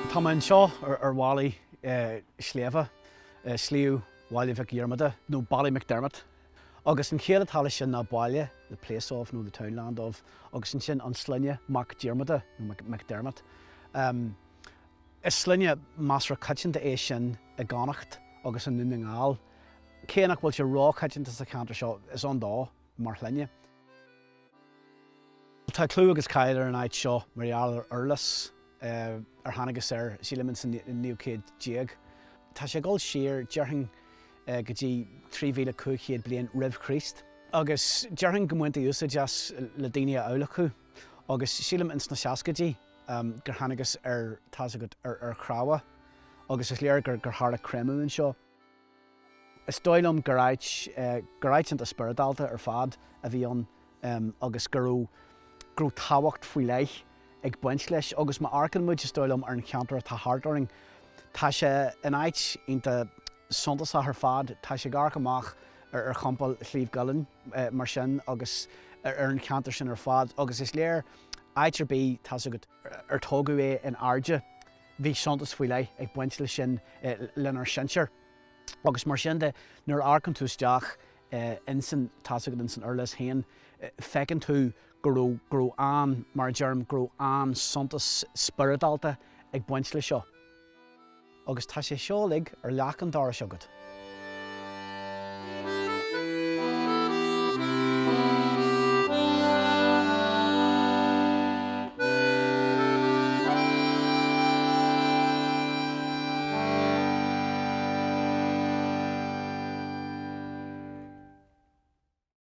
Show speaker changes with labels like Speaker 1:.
Speaker 1: Tá an seo ar bhálaí sléamha, slíú Baile Mhic Diarmada, nó Baile Mhic agus an chéad atá sin na Baile, the place of, nó the townland of, agus an sin an sloinne Mac Diarmada, nó Macdermot. Is sloinne más ra coitianta é sin I gcánacht agus an nGall. Céannach bhfuil sé rá coitianta sa cheantar seo is an dá mar chluinne. Tá clú agus cáil ar an áit seo mar gheall ar las ar hánagus ar sílimint san níochéad déag. Tá sé gáil siar dearthain go dtí 3,500 bliain ribh Christ. Agus dearthain go muinta úsa deas le daine a eola chu. Agus sílim ins na seascadí gur hánagus ar tásagat ar chráha. Agus is léir gur hála crémú an seo. Is dóilm gur áit an spiridálta ar fad a bhí an agus gurú táhacht faoi leith ag buint leis agus má arcan muid is dóilm ar an cheantar tá hardaring. Tá sé in áit ionta suntas a ar fad, tá sé gar amach ar champal Slíomh Gallen mar sin agus ar an cheantar sin ar fad. Agus is léir áit ar bí tá agat ar tógu é in airde bhí suntas faoi leith ag buint leis sin lenar sinsear. Agus mar sin de nuair arcan tú isteach insan tá agat insan urlas hain fecinn tú gurú an mar dearm gurú an suntas spiridálta ag buint leis seo. Agus tá sé seolaigh ar leach an dára seogad.